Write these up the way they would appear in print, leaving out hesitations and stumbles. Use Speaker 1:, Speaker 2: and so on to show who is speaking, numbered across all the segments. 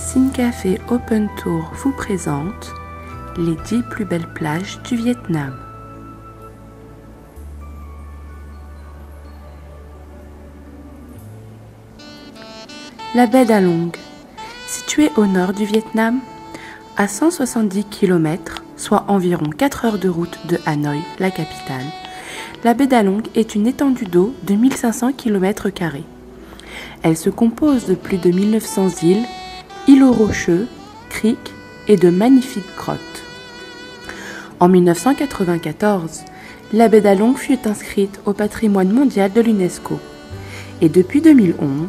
Speaker 1: Sincafé Open Tour vous présente les 10 plus belles plages du Vietnam. La baie d'Along, située au nord du Vietnam, à 170 km, soit environ 4 heures de route de Hanoï, la capitale, la baie d'Along est une étendue d'eau de 1500 km². Elle se compose de plus de 1900 îles, îlots rocheux, criques et de magnifiques grottes. En 1994, la baie d'Along fut inscrite au patrimoine mondial de l'UNESCO et depuis 2011,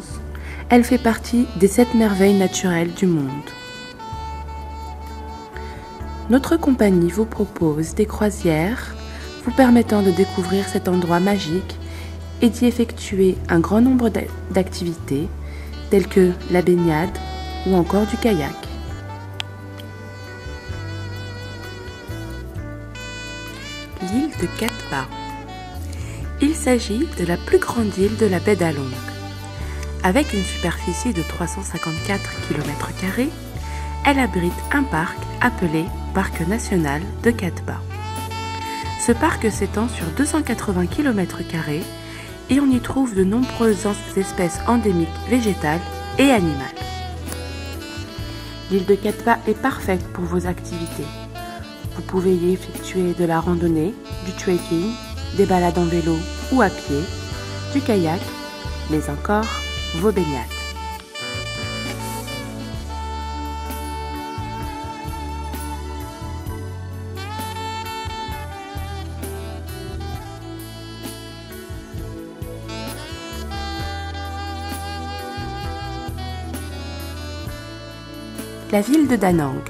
Speaker 1: elle fait partie des 7 merveilles naturelles du monde. Notre compagnie vous propose des croisières vous permettant de découvrir cet endroit magique et d'y effectuer un grand nombre d'activités telles que la baignade ou encore du kayak. L'île de Cat Ba. Il s'agit de la plus grande île de la baie d'Along. Avec une superficie de 354 km², elle abrite un parc appelé Parc national de Cat Ba. Ce parc s'étend sur 280 km² et on y trouve de nombreuses espèces endémiques végétales et animales. L'île de Cat Ba est parfaite pour vos activités. Vous pouvez y effectuer de la randonnée, du trekking, des balades en vélo ou à pied, du kayak, mais encore vos baignades. La ville de Da Nang.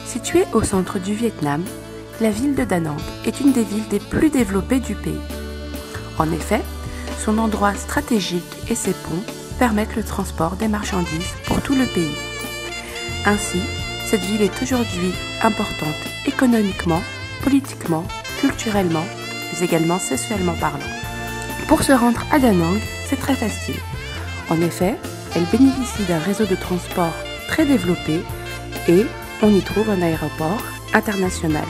Speaker 1: Située au centre du Vietnam, la ville de Da Nang est une des villes les plus développées du pays. En effet, son endroit stratégique et ses ponts permettent le transport des marchandises pour tout le pays. Ainsi, cette ville est aujourd'hui importante économiquement, politiquement, culturellement, mais également socialement parlant. Pour se rendre à Da Nang, c'est très facile. En effet, elle bénéficie d'un réseau de transport très développé et on y trouve un aéroport international.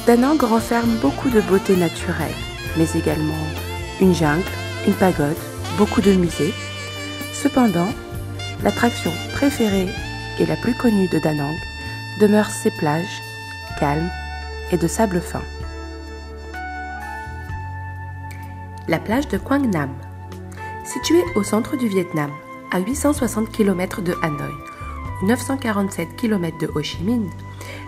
Speaker 1: Da Nang renferme beaucoup de beauté naturelle, mais également une jungle, une pagode, beaucoup de musées. Cependant, l'attraction préférée et la plus connue de Da Nang demeure ses plages calmes et de sable fin. La plage de Quang Nam. Située au centre du Vietnam, à 860 km de Hanoï, ou 947 km de Ho Chi Minh,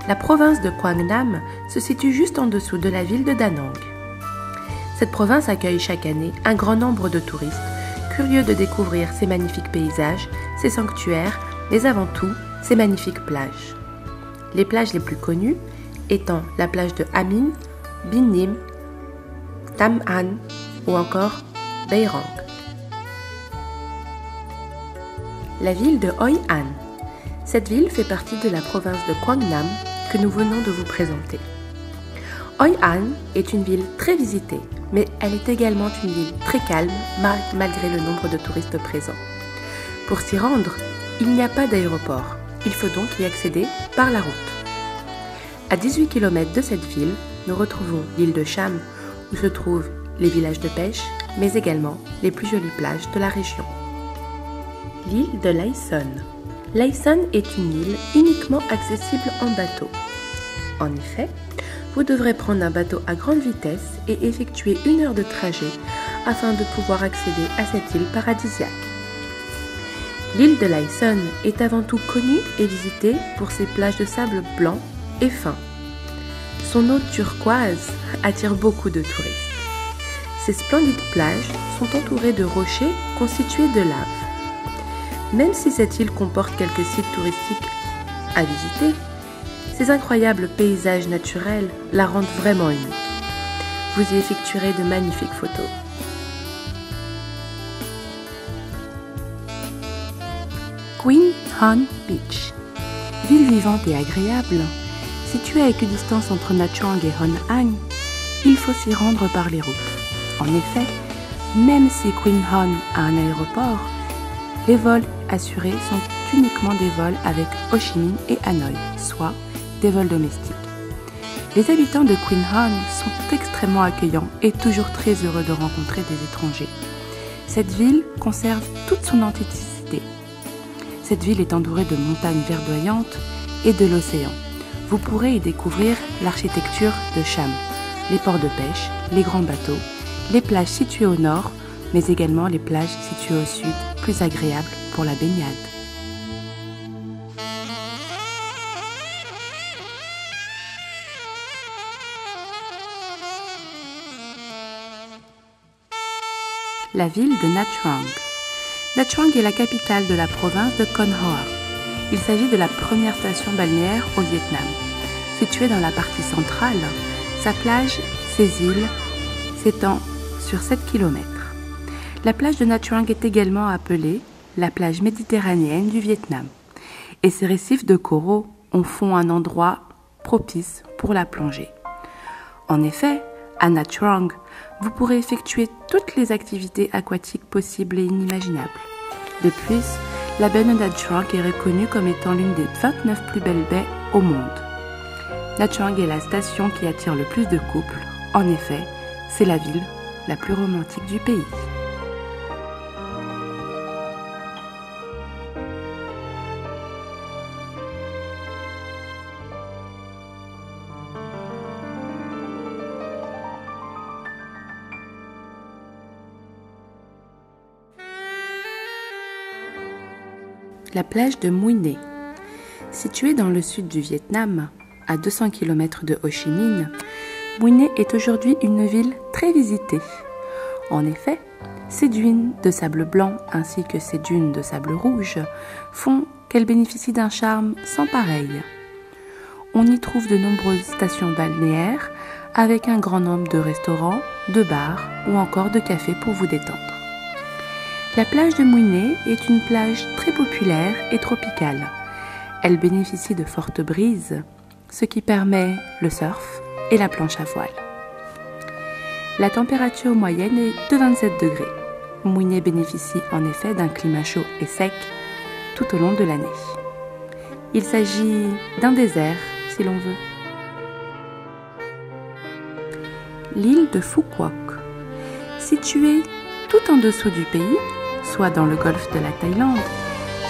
Speaker 1: la province de Quang Nam se situe juste en dessous de la ville de Da Nang. Cette province accueille chaque année un grand nombre de touristes, curieux de découvrir ses magnifiques paysages, ses sanctuaires, mais avant tout, ses magnifiques plages. Les plages les plus connues étant la plage de Ha Minh, Binh Nim, Tam An ou encore Bay Rang. La ville de Hoi An. Cette ville fait partie de la province de Quang Nam que nous venons de vous présenter. Hoi An est une ville très visitée, mais elle est également une ville très calme malgré le nombre de touristes présents. Pour s'y rendre, il n'y a pas d'aéroport, il faut donc y accéder par la route. À 18 km de cette ville, nous retrouvons l'île de Cham où se trouvent les villages de pêche, mais également les plus jolies plages de la région. L'île de Lai Son. Lai Son est une île uniquement accessible en bateau. En effet, vous devrez prendre un bateau à grande vitesse et effectuer 1 heure de trajet afin de pouvoir accéder à cette île paradisiaque. L'île de Lai Son est avant tout connue et visitée pour ses plages de sable blanc et fin. Son eau turquoise attire beaucoup de touristes. Ces splendides plages sont entourées de rochers constitués de lave. Même si cette île comporte quelques sites touristiques à visiter, ces incroyables paysages naturels la rendent vraiment unique. Vous y effectuerez de magnifiques photos. Queen Han Beach. Ville vivante et agréable, située à équidistance entre Nha Trang et Hon An, il faut s'y rendre par les routes. En effet, même si Queen Han a un aéroport, les vols assurés sont uniquement des vols avec Ho Chi Minh et Hanoï, soit des vols domestiques. Les habitants de Quy Nhon sont extrêmement accueillants et toujours très heureux de rencontrer des étrangers. Cette ville conserve toute son authenticité. Cette ville est entourée de montagnes verdoyantes et de l'océan. Vous pourrez y découvrir l'architecture de Cham, les ports de pêche, les grands bateaux, les plages situées au nord, mais également les plages situées au sud, plus agréables pour la baignade. La ville de Nha Trang. Nha Trang est la capitale de la province de Con Hoa. Il s'agit de la première station balnéaire au Vietnam. Située dans la partie centrale, sa plage, ses îles, s'étend sur 7 km. La plage de Nha Trang est également appelée la plage méditerranéenne du Vietnam. Et ses récifs de coraux en font un endroit propice pour la plongée. En effet, à Nha Trang, vous pourrez effectuer toutes les activités aquatiques possibles et inimaginables. De plus, la baie de Nha Trang est reconnue comme étant l'une des 29 plus belles baies au monde. Nha Trang est la station qui attire le plus de couples. En effet, c'est la ville la plus romantique du pays. La plage de Mui Ne. Située dans le sud du Vietnam, à 200 km de Ho Chi Minh, Mui Ne est aujourd'hui une ville très visitée. En effet, ses dunes de sable blanc ainsi que ses dunes de sable rouge font qu'elle bénéficie d'un charme sans pareil. On y trouve de nombreuses stations balnéaires avec un grand nombre de restaurants, de bars ou encore de cafés pour vous détendre. La plage de Mui Ne est une plage très populaire et tropicale. Elle bénéficie de fortes brises, ce qui permet le surf et la planche à voile. La température moyenne est de 27 degrés. Mui Ne bénéficie en effet d'un climat chaud et sec tout au long de l'année. Il s'agit d'un désert, si l'on veut. L'île de Phu Quoc. Située tout en dessous du pays, soit dans le golfe de la Thaïlande,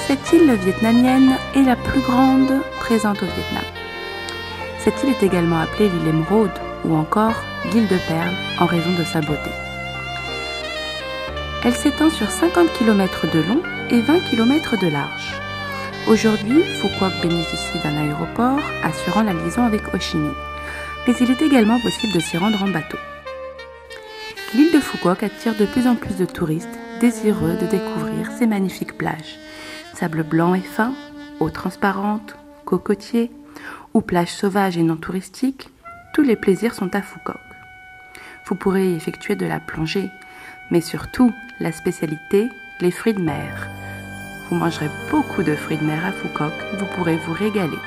Speaker 1: cette île vietnamienne est la plus grande présente au Vietnam. Cette île est également appelée l'île Émeraude ou encore l'île de Perles en raison de sa beauté. Elle s'étend sur 50 km de long et 20 km de large. Aujourd'hui, Phu Quoc bénéficie d'un aéroport assurant la liaison avec Ho Chi Minh, mais il est également possible de s'y rendre en bateau. L'île de Phu Quoc attire de plus en plus de touristes désireux de découvrir ces magnifiques plages. Sable blanc et fin, eau transparente, cocotiers ou plages sauvages et non touristiques, tous les plaisirs sont à Phu Quoc. Vous pourrez y effectuer de la plongée, mais surtout la spécialité, les fruits de mer. Vous mangerez beaucoup de fruits de mer à Phu Quoc, vous pourrez vous régaler.